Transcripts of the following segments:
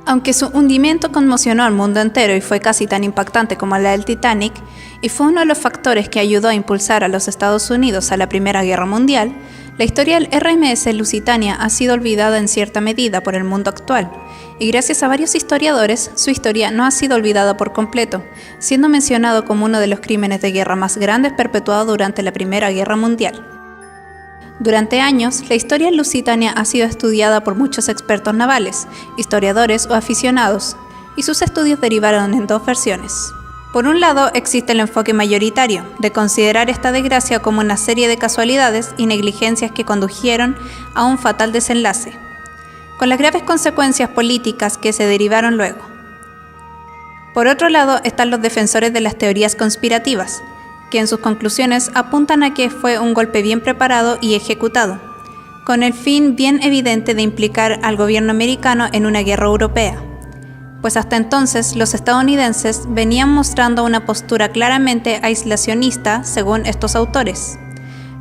Aunque su hundimiento conmocionó al mundo entero y fue casi tan impactante como la del Titanic, y fue uno de los factores que ayudó a impulsar a los Estados Unidos a la Primera Guerra Mundial, la historia del RMS Lusitania ha sido olvidada en cierta medida por el mundo actual, y gracias a varios historiadores, su historia no ha sido olvidada por completo, siendo mencionado como uno de los crímenes de guerra más grandes perpetuados durante la Primera Guerra Mundial. Durante años, la historia del Lusitania ha sido estudiada por muchos expertos navales, historiadores o aficionados, y sus estudios derivaron en dos versiones. Por un lado, existe el enfoque mayoritario, de considerar esta desgracia como una serie de casualidades y negligencias que condujeron a un fatal desenlace, con las graves consecuencias políticas que se derivaron luego. Por otro lado, están los defensores de las teorías conspirativas, que en sus conclusiones apuntan a que fue un golpe bien preparado y ejecutado, con el fin bien evidente de implicar al gobierno americano en una guerra europea, pues hasta entonces los estadounidenses venían mostrando una postura claramente aislacionista según estos autores.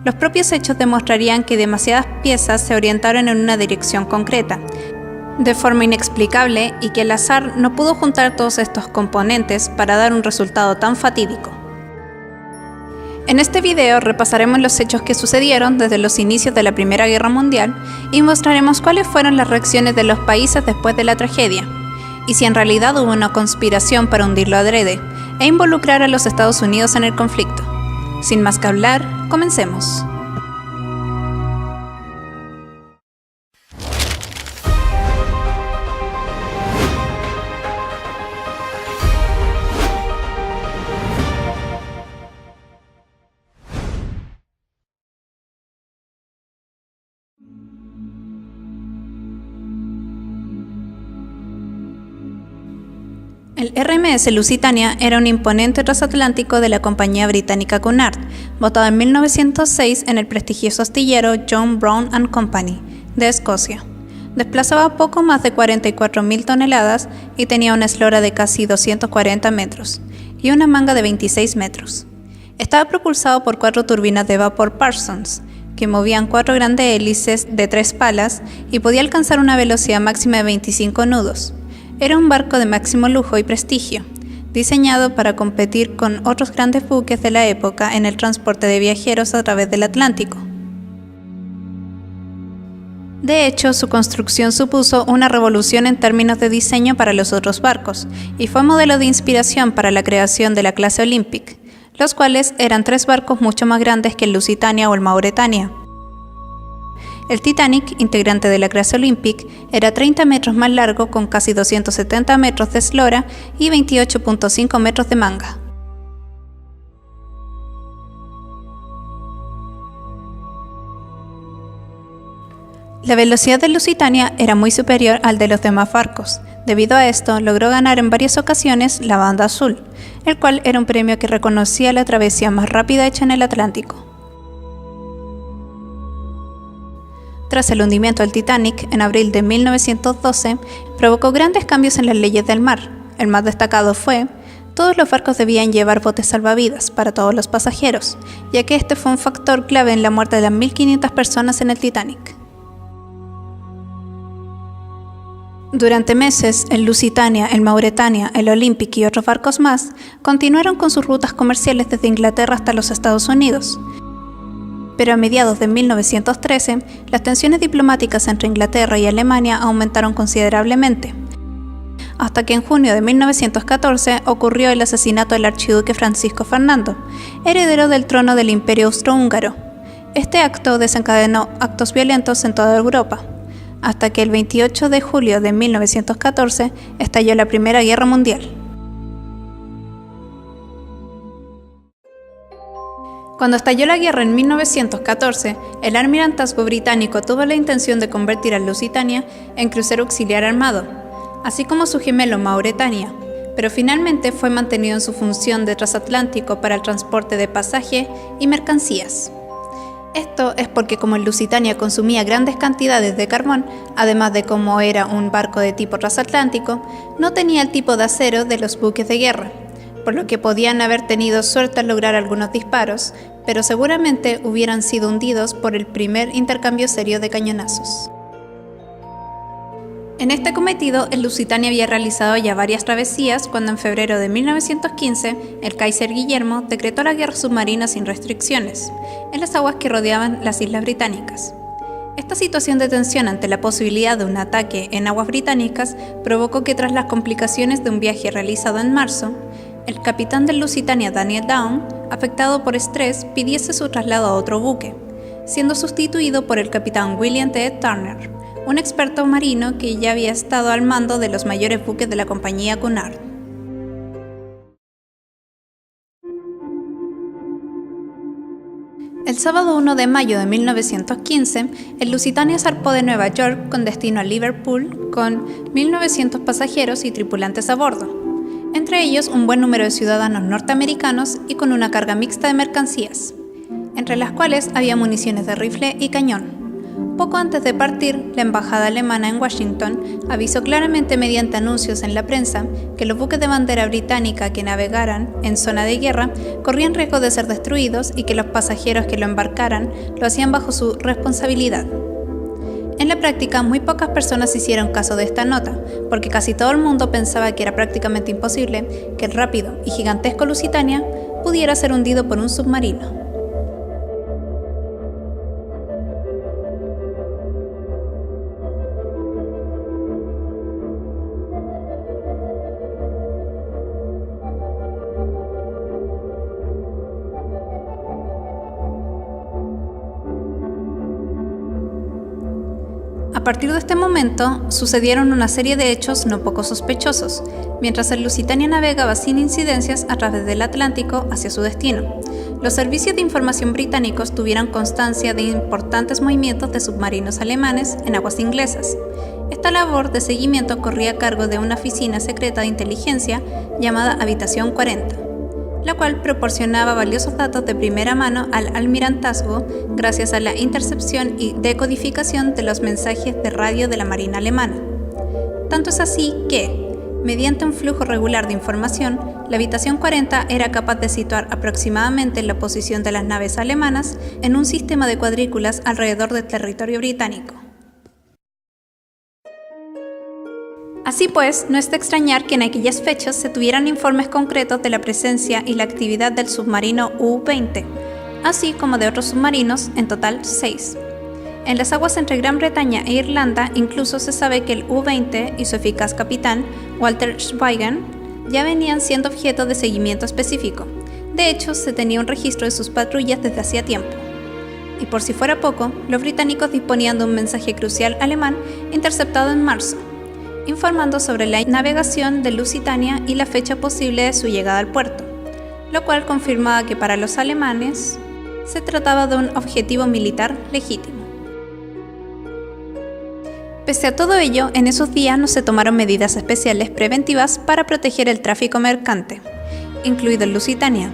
Los propios hechos demostrarían que demasiadas piezas se orientaron en una dirección concreta, de forma inexplicable, y que el azar no pudo juntar todos estos componentes para dar un resultado tan fatídico. En este video repasaremos los hechos que sucedieron desde los inicios de la Primera Guerra Mundial y mostraremos cuáles fueron las reacciones de los países después de la tragedia, y si en realidad hubo una conspiración para hundirlo adrede e involucrar a los Estados Unidos en el conflicto. Sin más que hablar, comencemos. El RMS Lusitania era un imponente transatlántico de la compañía británica Cunard, montado en 1906 en el prestigioso astillero John Brown and Company, de Escocia. Desplazaba poco más de 44.000 toneladas y tenía una eslora de casi 240 metros y una manga de 26 metros. Estaba propulsado por 4 turbinas de vapor Parsons, que movían 4 grandes hélices de 3 palas y podía alcanzar una velocidad máxima de 25 nudos. Era un barco de máximo lujo y prestigio, diseñado para competir con otros grandes buques de la época en el transporte de viajeros a través del Atlántico. De hecho, su construcción supuso una revolución en términos de diseño para los otros barcos, y fue modelo de inspiración para la creación de la clase Olympic, los cuales eran 3 barcos mucho más grandes que el Lusitania o el Mauretania. El Titanic, integrante de la clase Olympic, era 30 metros más largo con casi 270 metros de eslora y 28.5 metros de manga. La velocidad del Lusitania era muy superior al de los demás barcos. Debido a esto, logró ganar en varias ocasiones la Banda Azul, el cual era un premio que reconocía la travesía más rápida hecha en el Atlántico. Tras el hundimiento del Titanic, en abril de 1912, provocó grandes cambios en las leyes del mar. El más destacado fue: todos los barcos debían llevar botes salvavidas para todos los pasajeros, ya que este fue un factor clave en la muerte de las 1.500 personas en el Titanic. Durante meses, el Lusitania, el Mauretania, el Olympic y otros barcos más continuaron con sus rutas comerciales desde Inglaterra hasta los Estados Unidos. Pero a mediados de 1913, las tensiones diplomáticas entre Inglaterra y Alemania aumentaron considerablemente, hasta que en junio de 1914 ocurrió el asesinato del archiduque Francisco Fernando, heredero del trono del Imperio Austrohúngaro. Este acto desencadenó actos violentos en toda Europa, hasta que el 28 de julio de 1914 estalló la Primera Guerra Mundial. Cuando estalló la guerra en 1914, el almirantazgo británico tuvo la intención de convertir al Lusitania en crucero auxiliar armado, así como su gemelo Mauretania, pero finalmente fue mantenido en su función de transatlántico para el transporte de pasaje y mercancías. Esto es porque como el Lusitania consumía grandes cantidades de carbón, además de como era un barco de tipo transatlántico, no tenía el tipo de acero de los buques de guerra, por lo que podían haber tenido suerte al lograr algunos disparos, pero seguramente hubieran sido hundidos por el primer intercambio serio de cañonazos. En este cometido, el Lusitania había realizado ya varias travesías cuando en febrero de 1915 el Kaiser Guillermo decretó la guerra submarina sin restricciones en las aguas que rodeaban las Islas Británicas. Esta situación de tensión ante la posibilidad de un ataque en aguas británicas provocó que tras las complicaciones de un viaje realizado en marzo, el capitán del Lusitania Daniel Down, afectado por estrés, pidiese su traslado a otro buque, siendo sustituido por el capitán William T. Turner, un experto marino que ya había estado al mando de los mayores buques de la compañía Cunard. El sábado 1 de mayo de 1915, el Lusitania zarpó de Nueva York con destino a Liverpool con 1.900 pasajeros y tripulantes a bordo, entre ellos un buen número de ciudadanos norteamericanos y con una carga mixta de mercancías, entre las cuales había municiones de rifle y cañón. Poco antes de partir, la embajada alemana en Washington avisó claramente mediante anuncios en la prensa que los buques de bandera británica que navegaran en zona de guerra corrían riesgo de ser destruidos y que los pasajeros que lo embarcaran lo hacían bajo su responsabilidad. En la práctica, muy pocas personas hicieron caso de esta nota, porque casi todo el mundo pensaba que era prácticamente imposible que el rápido y gigantesco Lusitania pudiera ser hundido por un submarino. A partir de este momento, sucedieron una serie de hechos no poco sospechosos, mientras el Lusitania navegaba sin incidencias a través del Atlántico hacia su destino. Los servicios de información británicos tuvieron constancia de importantes movimientos de submarinos alemanes en aguas inglesas. Esta labor de seguimiento corría a cargo de una oficina secreta de inteligencia llamada Habitación 40. La cual proporcionaba valiosos datos de primera mano al almirantazgo gracias a la intercepción y decodificación de los mensajes de radio de la Marina alemana. Tanto es así que, mediante un flujo regular de información, la Habitación 40 era capaz de situar aproximadamente la posición de las naves alemanas en un sistema de cuadrículas alrededor del territorio británico. Así pues, no es de extrañar que en aquellas fechas se tuvieran informes concretos de la presencia y la actividad del submarino U-20, así como de otros submarinos, en total 6. En las aguas entre Gran Bretaña e Irlanda incluso se sabe que el U-20 y su eficaz capitán, Walter Schweigen, ya venían siendo objeto de seguimiento específico. De hecho, se tenía un registro de sus patrullas desde hacía tiempo. Y por si fuera poco, los británicos disponían de un mensaje crucial alemán interceptado en marzo, informando sobre la navegación del Lusitania y la fecha posible de su llegada al puerto, lo cual confirmaba que para los alemanes se trataba de un objetivo militar legítimo. Pese a todo ello, en esos días no se tomaron medidas especiales preventivas para proteger el tráfico mercante, incluido el Lusitania,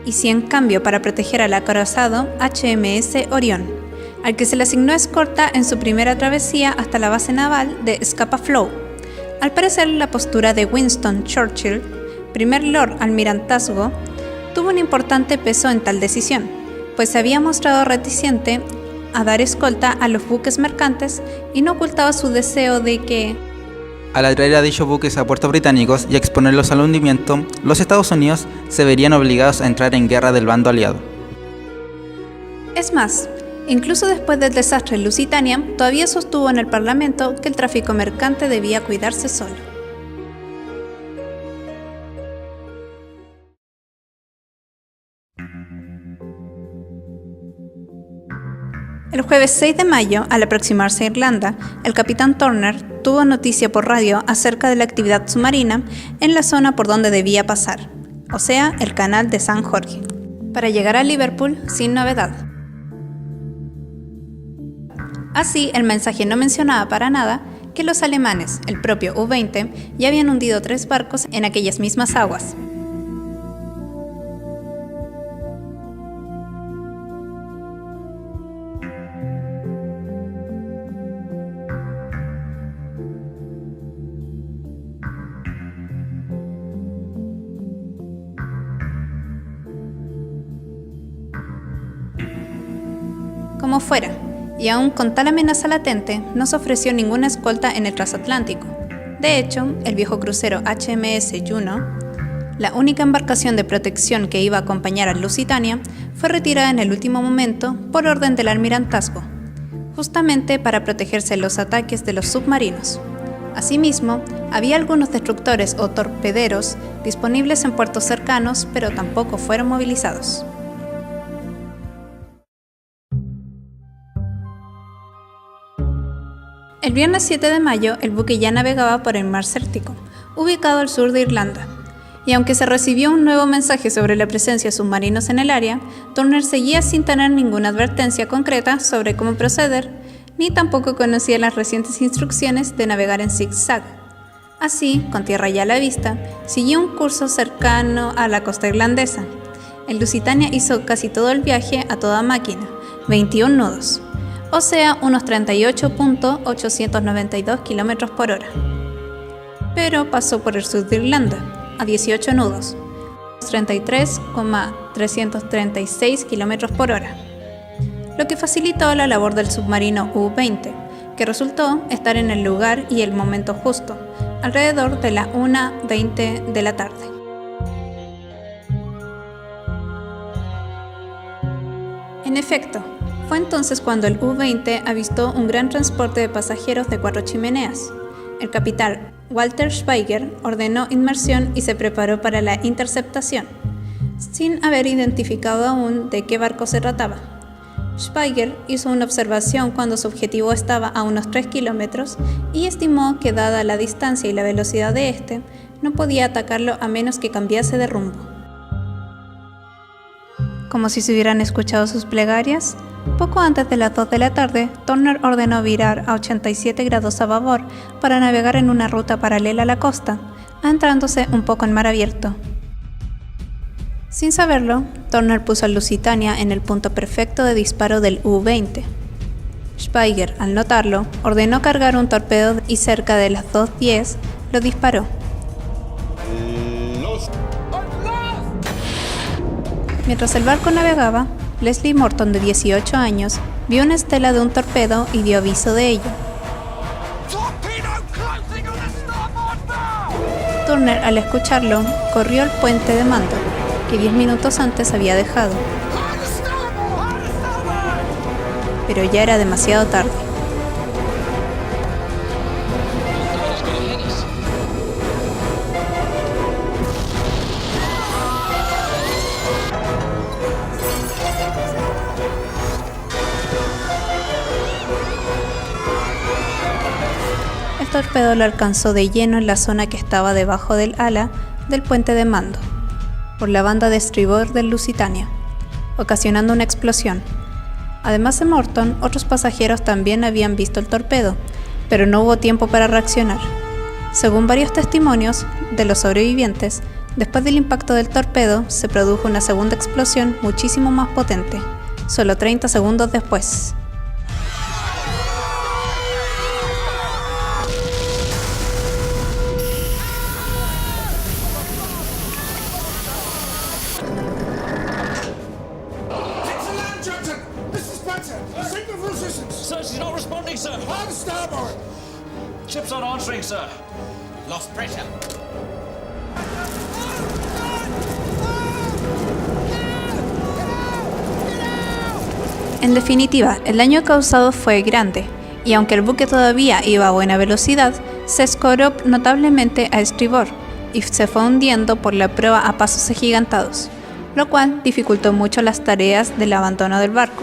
y sí en cambio para proteger al acorazado HMS Orion, al que se le asignó escolta en su primera travesía hasta la base naval de Scapa Flow. Al parecer, la postura de Winston Churchill, primer Lord Almirantazgo, tuvo un importante peso en tal decisión, pues se había mostrado reticente a dar escolta a los buques mercantes y no ocultaba su deseo de que, al atraer a dichos buques a puertos británicos y exponerlos al hundimiento, los Estados Unidos se verían obligados a entrar en guerra del bando aliado. Es más, incluso después del desastre en Lusitania, todavía sostuvo en el Parlamento que el tráfico mercante debía cuidarse solo. El jueves 6 de mayo, al aproximarse a Irlanda, el capitán Turner tuvo noticia por radio acerca de la actividad submarina en la zona por donde debía pasar, o sea, el canal de San Jorge, para llegar a Liverpool sin novedad. Así, el mensaje no mencionaba para nada que los alemanes, el propio U-20, ya habían hundido 3 barcos en aquellas mismas aguas. Como fuera, y aún con tal amenaza latente, no se ofreció ninguna escolta en el transatlántico. De hecho, el viejo crucero HMS Juno, la única embarcación de protección que iba a acompañar al Lusitania, fue retirada en el último momento por orden del almirantazgo, justamente para protegerse de los ataques de los submarinos. Asimismo, había algunos destructores o torpederos disponibles en puertos cercanos, pero tampoco fueron movilizados. El viernes 7 de mayo, el buque ya navegaba por el mar Cértico, ubicado al sur de Irlanda, y aunque se recibió un nuevo mensaje sobre la presencia de submarinos en el área, Turner seguía sin tener ninguna advertencia concreta sobre cómo proceder, ni tampoco conocía las recientes instrucciones de navegar en zigzag. Así, con tierra ya a la vista, siguió un curso cercano a la costa irlandesa. El Lusitania hizo casi todo el viaje a toda máquina, 21 nudos, o sea, unos 38.892 km por hora. Pero pasó por el sur de Irlanda, a 18 nudos, 33.336 km por hora, lo que facilitó la labor del submarino U-20, que resultó estar en el lugar y el momento justo, alrededor de la 1:20 de la tarde. En efecto, fue entonces cuando el U-20 avistó un gran transporte de pasajeros de 4 chimeneas. El capitán Walter Schweiger ordenó inmersión y se preparó para la interceptación, sin haber identificado aún de qué barco se trataba. Schweiger hizo una observación cuando su objetivo estaba a unos 3 kilómetros y estimó que, dada la distancia y la velocidad de este, no podía atacarlo a menos que cambiase de rumbo. Como si se hubieran escuchado sus plegarias, poco antes de las 2 de la tarde, Turner ordenó virar a 87 grados a babor para navegar en una ruta paralela a la costa, adentrándose un poco en mar abierto. Sin saberlo, Turner puso al Lusitania en el punto perfecto de disparo del U-20. Schweiger, al notarlo, ordenó cargar un torpedo y cerca de las 2:10 lo disparó. Mientras el barco navegaba, Leslie Morton, de 18 años, vio una estela de un torpedo y dio aviso de ello. Turner, al escucharlo, corrió al puente de mando, que 10 minutos antes había dejado. Pero ya era demasiado tarde. El torpedo lo alcanzó de lleno en la zona que estaba debajo del ala del puente de mando, por la banda de estribor del Lusitania, ocasionando una explosión. Además de Morton, otros pasajeros también habían visto el torpedo, pero no hubo tiempo para reaccionar. Según varios testimonios de los sobrevivientes, después del impacto del torpedo se produjo una segunda explosión muchísimo más potente, solo 30 segundos después. Sir, she's not responding, sir. On starboard! Ship's not answering, sir. Lost pressure. En definitiva, el daño causado fue grande, y aunque el buque todavía iba a buena velocidad, se escoró notablemente a estribor y se fue hundiendo por la proa a pasos agigantados, lo cual dificultó mucho las tareas del abandono del barco.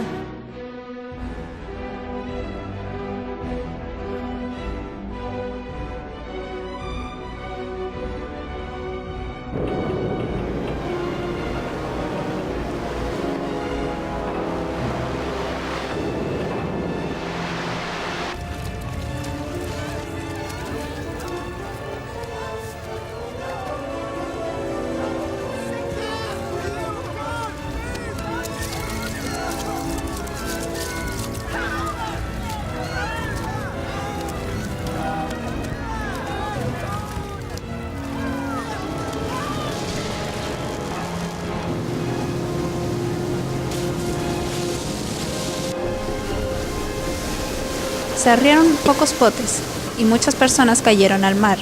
Se arriaron pocos botes y muchas personas cayeron al mar,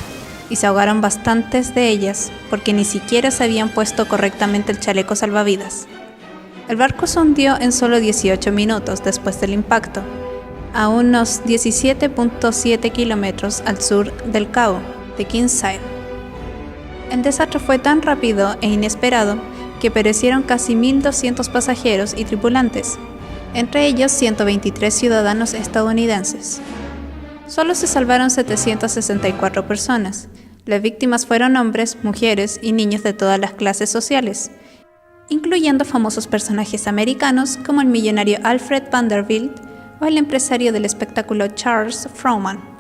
y se ahogaron bastantes de ellas porque ni siquiera se habían puesto correctamente el chaleco salvavidas. El barco se hundió en solo 18 minutos después del impacto, a unos 17.7 kilómetros al sur del cabo de Kinsale. El desastre fue tan rápido e inesperado que perecieron casi 1.200 pasajeros y tripulantes, entre ellos 123 ciudadanos estadounidenses. Solo se salvaron 764 personas. Las víctimas fueron hombres, mujeres y niños de todas las clases sociales, incluyendo famosos personajes americanos como el millonario Alfred Vanderbilt o el empresario del espectáculo Charles Frohman.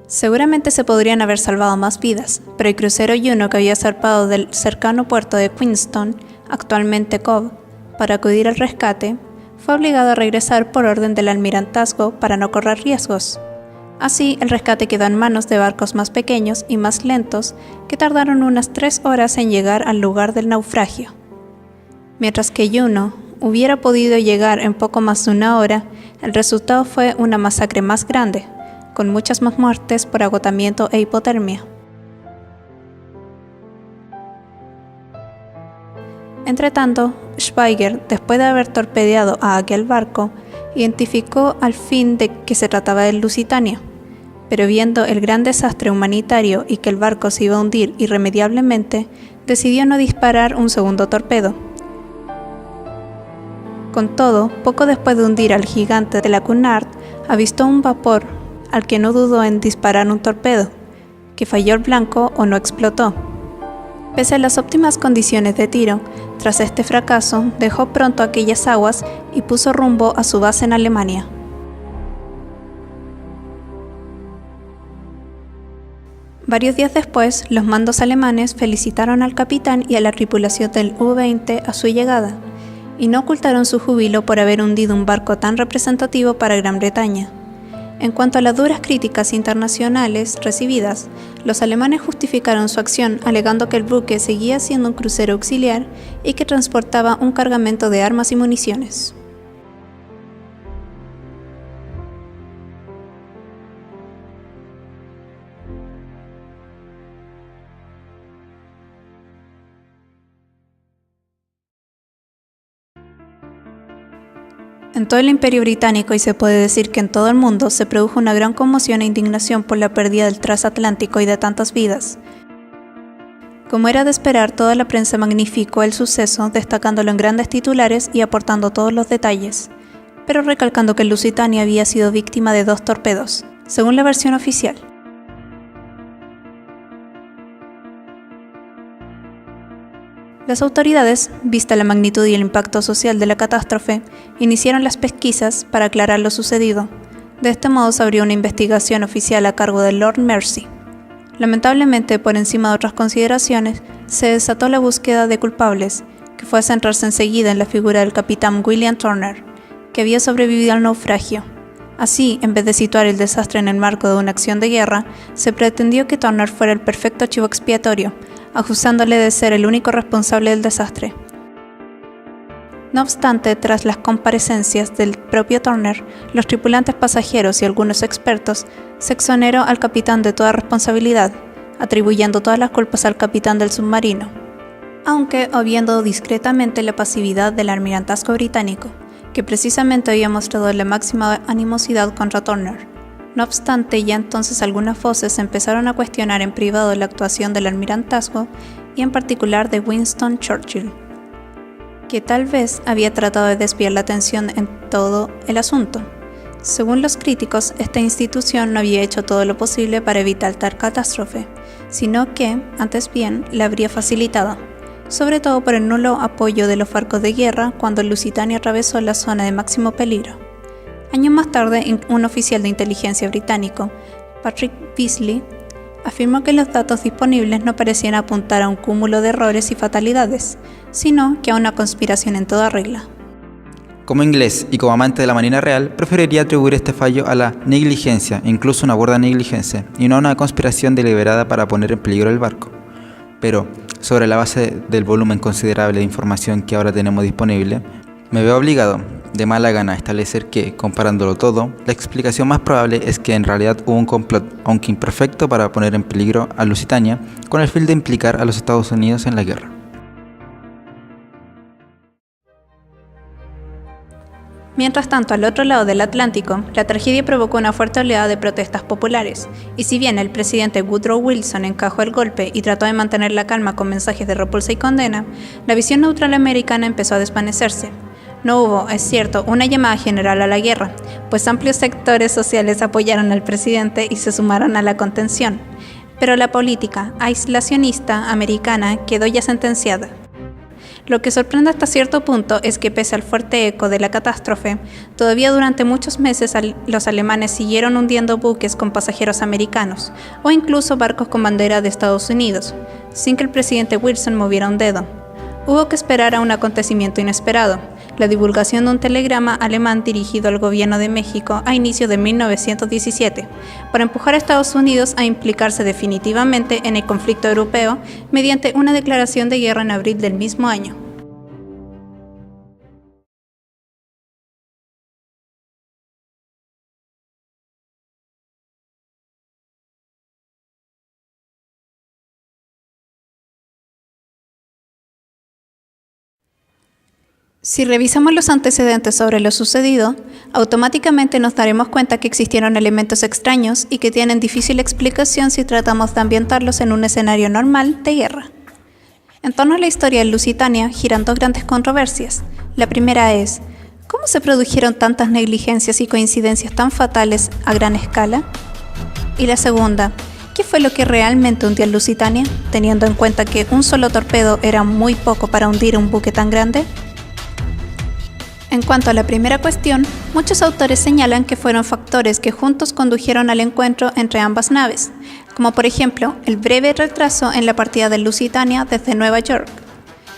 Seguramente se podrían haber salvado más vidas, pero el crucero Juno, que había zarpado del cercano puerto de Queenstown, actualmente Cove, para acudir al rescate, fue obligado a regresar por orden del almirantazgo para no correr riesgos. Así, el rescate quedó en manos de barcos más pequeños y más lentos que tardaron unas 3 horas en llegar al lugar del naufragio. Mientras que Juno hubiera podido llegar en poco más de 1 hora, el resultado fue una masacre más grande, con muchas más muertes por agotamiento e hipotermia. Entretanto, Schweiger, después de haber torpedeado a aquel barco, identificó al fin de que se trataba del Lusitania, pero viendo el gran desastre humanitario y que el barco se iba a hundir irremediablemente, decidió no disparar un segundo torpedo. Con todo, poco después de hundir al gigante de la Cunard, avistó un vapor al que no dudó en disparar un torpedo, que falló el blanco o no explotó. Pese a las óptimas condiciones de tiro, tras este fracaso dejó pronto aquellas aguas y puso rumbo a su base en Alemania. Varios días después, los mandos alemanes felicitaron al capitán y a la tripulación del U-20 a su llegada, y no ocultaron su júbilo por haber hundido un barco tan representativo para Gran Bretaña. En cuanto a las duras críticas internacionales recibidas, los alemanes justificaron su acción alegando que el buque seguía siendo un crucero auxiliar y que transportaba un cargamento de armas y municiones. En todo el Imperio Británico, y se puede decir que en todo el mundo, se produjo una gran conmoción e indignación por la pérdida del transatlántico y de tantas vidas. Como era de esperar, toda la prensa magnificó el suceso, destacándolo en grandes titulares y aportando todos los detalles, pero recalcando que el Lusitania había sido víctima de 2 torpedos, según la versión oficial. Las autoridades, vista la magnitud y el impacto social de la catástrofe, iniciaron las pesquisas para aclarar lo sucedido. De este modo se abrió una investigación oficial a cargo de Lord Mersey. Lamentablemente, por encima de otras consideraciones, se desató la búsqueda de culpables, que fue a centrarse enseguida en la figura del capitán William Turner, que había sobrevivido al naufragio. Así, en vez de situar el desastre en el marco de una acción de guerra, se pretendió que Turner fuera el perfecto chivo expiatorio, acusándole de ser el único responsable del desastre. No obstante, tras las comparecencias del propio Turner, los tripulantes pasajeros y algunos expertos, se exoneró al capitán de toda responsabilidad, atribuyendo todas las culpas al capitán del submarino, aunque obviando discretamente la pasividad del almirantazgo británico, que precisamente había mostrado la máxima animosidad contra Turner. No obstante, ya entonces algunas voces empezaron a cuestionar en privado la actuación del almirantazgo y en particular de Winston Churchill, que tal vez había tratado de desviar la atención en todo el asunto. Según los críticos, esta institución no había hecho todo lo posible para evitar tal catástrofe, sino que, antes bien, la habría facilitado, sobre todo por el nulo apoyo de los barcos de guerra cuando el Lusitania atravesó la zona de máximo peligro. Años más tarde, un oficial de inteligencia británico, Patrick Beasley, afirmó que los datos disponibles no parecían apuntar a un cúmulo de errores y fatalidades, sino que a una conspiración en toda regla. Como inglés y como amante de la Marina Real, preferiría atribuir este fallo a la negligencia, incluso una burda negligencia, y no a una conspiración deliberada para poner en peligro el barco. Pero, sobre la base del volumen considerable de información que ahora tenemos disponible, me veo obligado, de mala gana, a establecer que, comparándolo todo, la explicación más probable es que en realidad hubo un complot, aunque imperfecto, para poner en peligro a Lusitania, con el fin de implicar a los Estados Unidos en la guerra. Mientras tanto, al otro lado del Atlántico, la tragedia provocó una fuerte oleada de protestas populares, y si bien el presidente Woodrow Wilson encajó el golpe y trató de mantener la calma con mensajes de repulsa y condena, la visión neutral americana empezó a desvanecerse. No hubo, es cierto, una llamada general a la guerra, pues amplios sectores sociales apoyaron al presidente y se sumaron a la contención, pero la política aislacionista americana quedó ya sentenciada. Lo que sorprende hasta cierto punto es que pese al fuerte eco de la catástrofe, todavía durante muchos meses los alemanes siguieron hundiendo buques con pasajeros americanos o incluso barcos con bandera de Estados Unidos, sin que el presidente Wilson moviera un dedo. Hubo que esperar a un acontecimiento inesperado, la divulgación de un telegrama alemán dirigido al gobierno de México a inicio de 1917, para empujar a Estados Unidos a implicarse definitivamente en el conflicto europeo mediante una declaración de guerra en abril del mismo año. Si revisamos los antecedentes sobre lo sucedido, automáticamente nos daremos cuenta que existieron elementos extraños y que tienen difícil explicación si tratamos de ambientarlos en un escenario normal de guerra. En torno a la historia de Lusitania giran dos grandes controversias. La primera es, ¿cómo se produjeron tantas negligencias y coincidencias tan fatales a gran escala? Y la segunda, ¿qué fue lo que realmente hundió a Lusitania, teniendo en cuenta que un solo torpedo era muy poco para hundir un buque tan grande? En cuanto a la primera cuestión, muchos autores señalan que fueron factores que juntos condujeron al encuentro entre ambas naves, como por ejemplo el breve retraso en la partida de Lusitania desde Nueva York,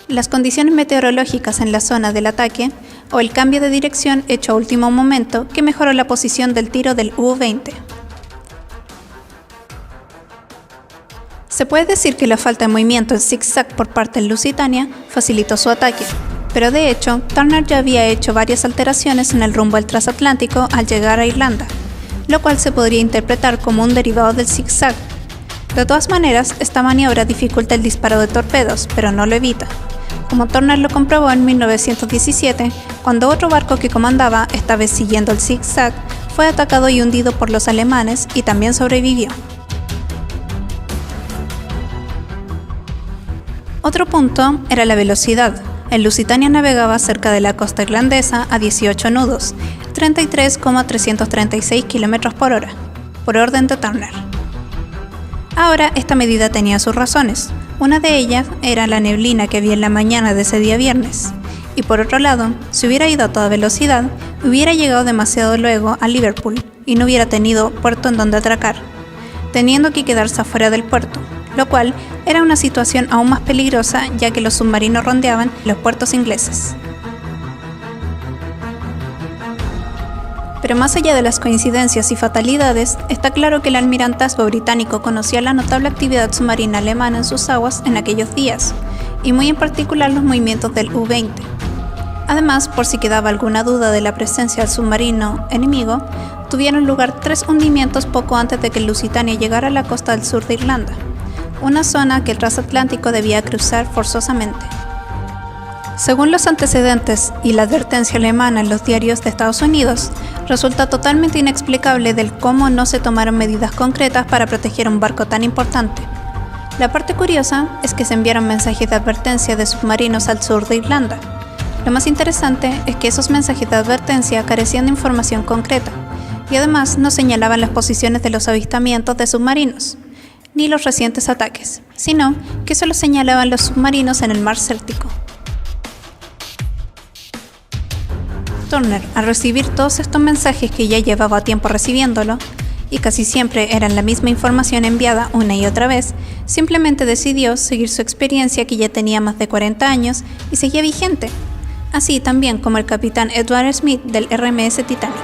las condiciones meteorológicas en la zona del ataque o el cambio de dirección hecho a último momento que mejoró la posición del tiro del U-20. Se puede decir que la falta de movimiento en zigzag por parte de Lusitania facilitó su ataque. Pero de hecho, Turner ya había hecho varias alteraciones en el rumbo del transatlántico al llegar a Irlanda, lo cual se podría interpretar como un derivado del zigzag. De todas maneras, esta maniobra dificulta el disparo de torpedos, pero no lo evita, como Turner lo comprobó en 1917, cuando otro barco que comandaba, esta vez siguiendo el zigzag, fue atacado y hundido por los alemanes y también sobrevivió. Otro punto era la velocidad. El Lusitania navegaba cerca de la costa irlandesa a 18 nudos, 33,336 km por hora, por orden de Turner. Ahora, esta medida tenía sus razones. Una de ellas era la neblina que había en la mañana de ese día viernes. Y por otro lado, si hubiera ido a toda velocidad, hubiera llegado demasiado luego a Liverpool y no hubiera tenido puerto en donde atracar, teniendo que quedarse afuera del puerto, lo cual era una situación aún más peligrosa ya que los submarinos rondeaban los puertos ingleses. Pero más allá de las coincidencias y fatalidades, está claro que el almirantazgo británico conocía la notable actividad submarina alemana en sus aguas en aquellos días, y muy en particular los movimientos del U-20. Además, por si quedaba alguna duda de la presencia del submarino enemigo, tuvieron lugar 3 hundimientos poco antes de que el Lusitania llegara a la costa del sur de Irlanda, una zona que el transatlántico debía cruzar forzosamente. Según los antecedentes y la advertencia alemana en los diarios de Estados Unidos, resulta totalmente inexplicable del cómo no se tomaron medidas concretas para proteger un barco tan importante. La parte curiosa es que se enviaron mensajes de advertencia de submarinos al sur de Irlanda. Lo más interesante es que esos mensajes de advertencia carecían de información concreta y además no señalaban las posiciones de los avistamientos de submarinos, ni los recientes ataques, sino que solo señalaban los submarinos en el mar Cértico. Turner, al recibir todos estos mensajes que ya llevaba tiempo recibiéndolo, y casi siempre eran la misma información enviada una y otra vez, simplemente decidió seguir su experiencia que ya tenía más de 40 años y seguía vigente. así también como el capitán Edward Smith del RMS Titanic.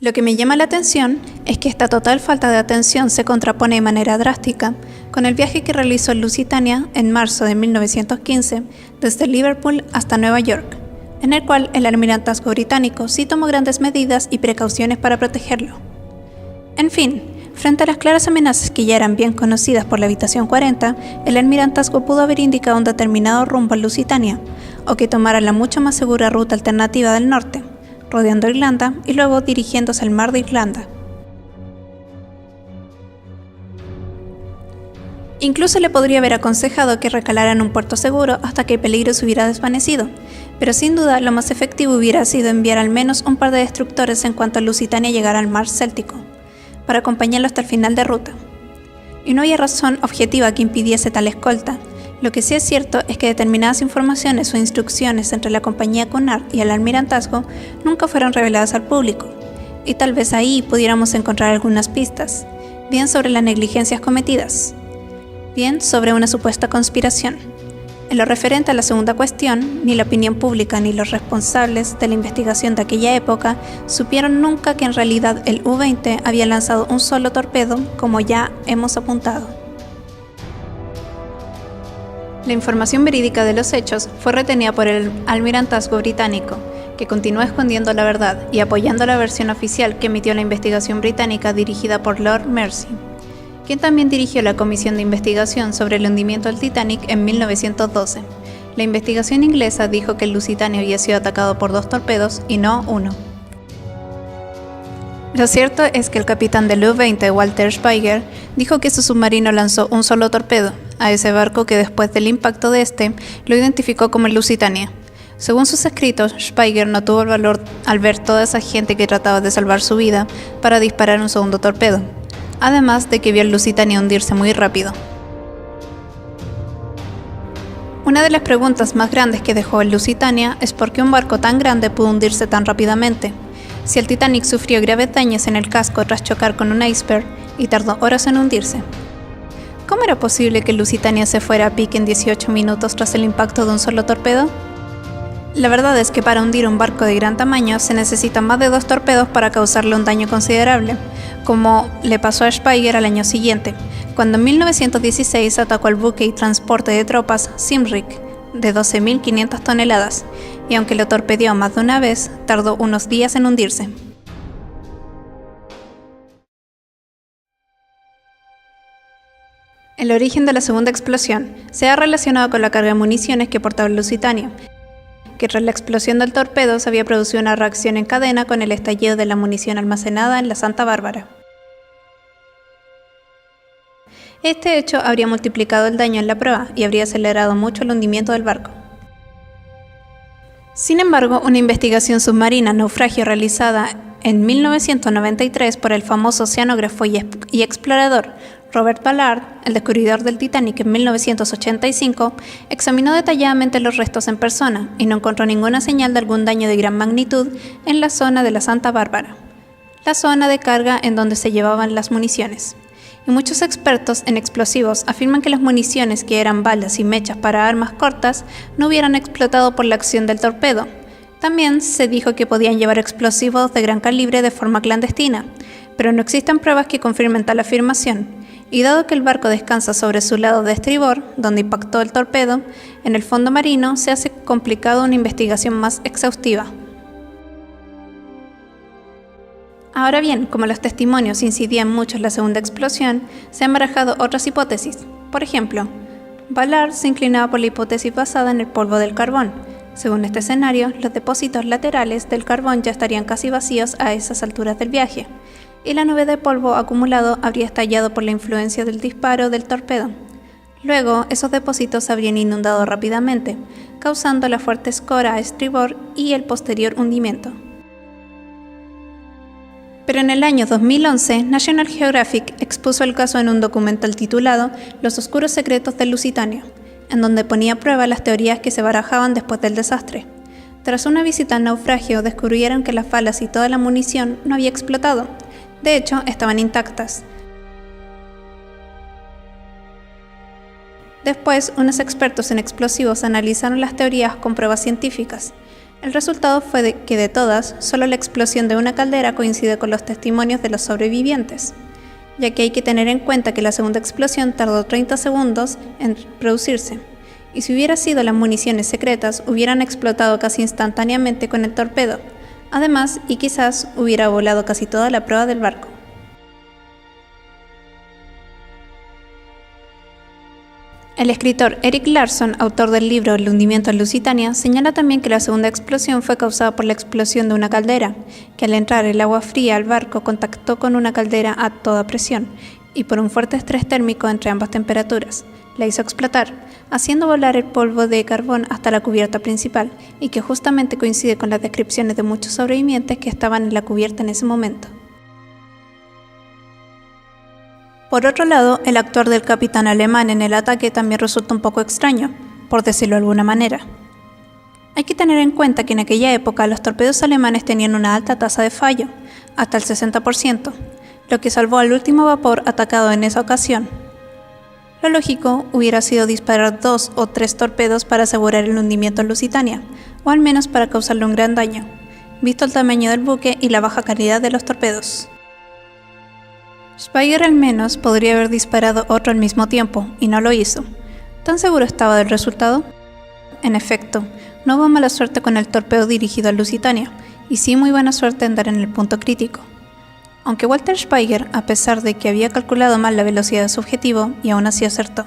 Lo que me llama la atención es que esta total falta de atención se contrapone de manera drástica con el viaje que realizó el Lusitania en marzo de 1915 desde Liverpool hasta Nueva York, en el cual el almirantazgo británico sí tomó grandes medidas y precauciones para protegerlo. En fin, frente a las claras amenazas que ya eran bien conocidas por la Habitación 40, el almirantazgo pudo haber indicado un determinado rumbo al Lusitania, o que tomara la mucho más segura ruta alternativa del norte, rodeando Irlanda y luego dirigiéndose al mar de Irlanda. Incluso le podría haber aconsejado que recalara en un puerto seguro hasta que el peligro se hubiera desvanecido, pero sin duda lo más efectivo hubiera sido enviar al menos un par de destructores en cuanto el Lusitania llegara al mar Céltico, para acompañarlo hasta el final de ruta. Y no había razón objetiva que impidiese tal escolta. Lo que sí es cierto es que determinadas informaciones o instrucciones entre la compañía Cunard y el almirantazgo nunca fueron reveladas al público, y tal vez ahí pudiéramos encontrar algunas pistas, bien sobre las negligencias cometidas, bien sobre una supuesta conspiración. En lo referente a la segunda cuestión, ni la opinión pública ni los responsables de la investigación de aquella época supieron nunca que en realidad el U-20 había lanzado un solo torpedo, como ya hemos apuntado. La información verídica de los hechos fue retenida por el almirantazgo británico, que continúa escondiendo la verdad y apoyando la versión oficial que emitió la investigación británica dirigida por Lord Mersey, quien también dirigió la comisión de investigación sobre el hundimiento del Titanic en 1912. La investigación inglesa dijo que el Lusitania había sido atacado por 2 torpedos y no 1. Lo cierto es que el capitán del U-20, Walter Speiger, dijo que su submarino lanzó un solo torpedo a ese barco que después del impacto de este lo identificó como el Lusitania. Según sus escritos, Speiger no tuvo el valor al ver toda esa gente que trataba de salvar su vida para disparar un segundo torpedo, además de que vio el Lusitania hundirse muy rápido. Una de las preguntas más grandes que dejó el Lusitania es por qué un barco tan grande pudo hundirse tan rápidamente. Si el Titanic sufrió graves daños en el casco tras chocar con un iceberg y tardó horas en hundirse, ¿cómo era posible que el Lusitania se fuera a pique en 18 minutos tras el impacto de un solo torpedo? La verdad es que para hundir un barco de gran tamaño se necesitan más de 2 torpedos para causarle un daño considerable, como le pasó a Speiger al año siguiente, cuando en 1916 atacó al buque y transporte de tropas Simric, de 12.500 toneladas, y aunque lo torpedeó más de una vez, tardó unos días en hundirse. El origen de la segunda explosión se ha relacionado con la carga de municiones que portaba el Lusitania, que tras la explosión del torpedo se había producido una reacción en cadena con el estallido de la munición almacenada en la Santa Bárbara. Este hecho habría multiplicado el daño en la proa y habría acelerado mucho el hundimiento del barco. Sin embargo, una investigación submarina naufragio realizada en 1993 por el famoso oceanógrafo y explorador Robert Ballard, el descubridor del Titanic en 1985, examinó detalladamente los restos en persona y no encontró ninguna señal de algún daño de gran magnitud en la zona de la Santa Bárbara, la zona de carga en donde se llevaban las municiones. Y muchos expertos en explosivos afirman que las municiones, que eran balas y mechas para armas cortas, no hubieran explotado por la acción del torpedo. También se dijo que podían llevar explosivos de gran calibre de forma clandestina, pero no existen pruebas que confirmen tal afirmación, y dado que el barco descansa sobre su lado de estribor, donde impactó el torpedo, en el fondo marino se hace complicado una investigación más exhaustiva. Ahora bien, como los testimonios incidían mucho en la segunda explosión, se han barajado otras hipótesis. Por ejemplo, Ballard se inclinaba por la hipótesis basada en el polvo del carbón. Según este escenario, los depósitos laterales del carbón ya estarían casi vacíos a esas alturas del viaje, y la nube de polvo acumulado habría estallado por la influencia del disparo del torpedo. Luego, esos depósitos se habrían inundado rápidamente, causando la fuerte escora a estribor y el posterior hundimiento. Pero en el año 2011, National Geographic expuso el caso en un documental titulado Los oscuros secretos del Lusitania, en donde ponía a prueba las teorías que se barajaban después del desastre. Tras una visita al naufragio, descubrieron que las balas y toda la munición no había explotado. De hecho, estaban intactas. Después, unos expertos en explosivos analizaron las teorías con pruebas científicas. El resultado fue que de todas, solo la explosión de una caldera coincide con los testimonios de los sobrevivientes, ya que hay que tener en cuenta que la segunda explosión tardó 30 segundos en producirse, y si hubiera sido las municiones secretas, hubieran explotado casi instantáneamente con el torpedo. Además, y quizás hubiera volado casi toda la proa del barco. El escritor Erik Larson, autor del libro El hundimiento en Lusitania, señala también que la segunda explosión fue causada por la explosión de una caldera, que al entrar el agua fría al barco contactó con una caldera a toda presión, y por un fuerte estrés térmico entre ambas temperaturas, la hizo explotar, haciendo volar el polvo de carbón hasta la cubierta principal, y que justamente coincide con las descripciones de muchos sobrevivientes que estaban en la cubierta en ese momento. Por otro lado, el actuar del capitán alemán en el ataque también resulta un poco extraño, por decirlo de alguna manera. Hay que tener en cuenta que en aquella época los torpedos alemanes tenían una alta tasa de fallo, hasta el 60%, lo que salvó al último vapor atacado en esa ocasión. Lo lógico hubiera sido disparar 2 o 3 torpedos para asegurar el hundimiento en Lusitania, o al menos para causarle un gran daño, visto el tamaño del buque y la baja calidad de los torpedos. Speicher al menos podría haber disparado otro al mismo tiempo, y no lo hizo. ¿Tan seguro estaba del resultado? En efecto, no hubo mala suerte con el torpedo dirigido a Lusitania, y sí muy buena suerte en dar en el punto crítico. Aunque Walter Speicher, a pesar de que había calculado mal la velocidad de su objetivo, y aún así acertó.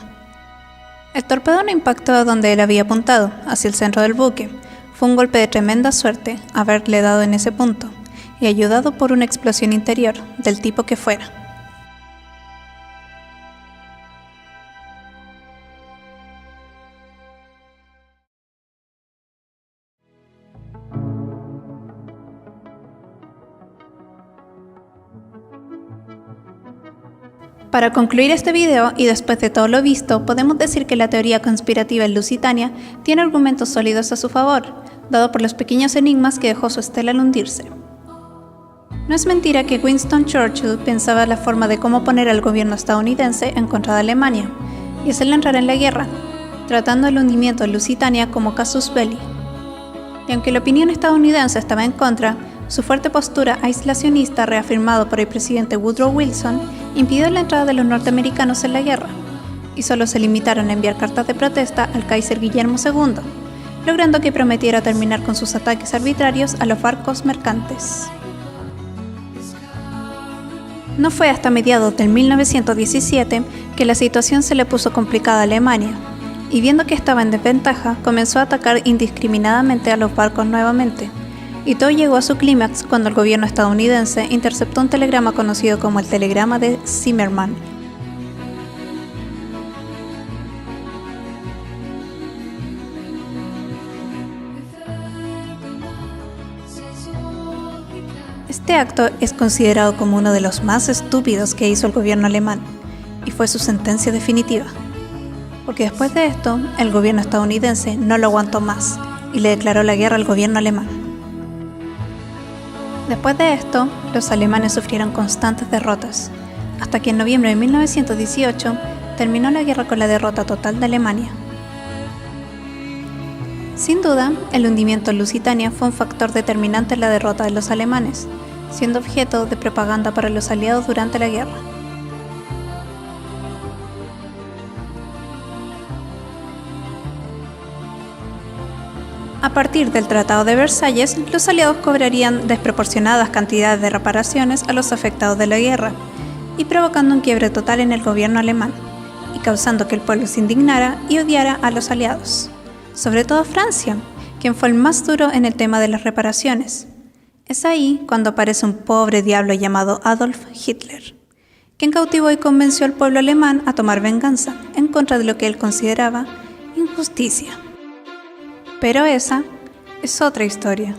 El torpedo no impactó a donde él había apuntado, hacia el centro del buque. Fue un golpe de tremenda suerte haberle dado en ese punto, y ayudado por una explosión interior, del tipo que fuera. Para concluir este video, y después de todo lo visto, podemos decir que la teoría conspirativa en Lusitania tiene argumentos sólidos a su favor, dado por los pequeños enigmas que dejó su estela al hundirse. No es mentira que Winston Churchill pensaba la forma de cómo poner al gobierno estadounidense en contra de Alemania, y hacerla entrar en la guerra, tratando el hundimiento de Lusitania como casus belli. Y aunque la opinión estadounidense estaba en contra, su fuerte postura aislacionista, reafirmado por el presidente Woodrow Wilson, impidió la entrada de los norteamericanos en la guerra, y solo se limitaron a enviar cartas de protesta al Kaiser Guillermo II, logrando que prometiera terminar con sus ataques arbitrarios a los barcos mercantes. No fue hasta mediados del 1917 que la situación se le puso complicada a Alemania, y viendo que estaba en desventaja, comenzó a atacar indiscriminadamente a los barcos nuevamente. Y todo llegó a su clímax cuando el gobierno estadounidense interceptó un telegrama conocido como el telegrama de Zimmermann. Este acto es considerado como uno de los más estúpidos que hizo el gobierno alemán, y fue su sentencia definitiva. Porque después de esto, el gobierno estadounidense no lo aguantó más, y le declaró la guerra al gobierno alemán. Después de esto, los alemanes sufrieron constantes derrotas, hasta que en noviembre de 1918 terminó la guerra con la derrota total de Alemania. Sin duda, el hundimiento en Lusitania fue un factor determinante en la derrota de los alemanes, siendo objeto de propaganda para los aliados durante la guerra. A partir del Tratado de Versalles, los aliados cobrarían desproporcionadas cantidades de reparaciones a los afectados de la guerra, y provocando un quiebre total en el gobierno alemán, y causando que el pueblo se indignara y odiara a los aliados, sobre todo Francia, quien fue el más duro en el tema de las reparaciones. Es ahí cuando aparece un pobre diablo llamado Adolf Hitler, quien cautivó y convenció al pueblo alemán a tomar venganza en contra de lo que él consideraba injusticia. Pero esa es otra historia.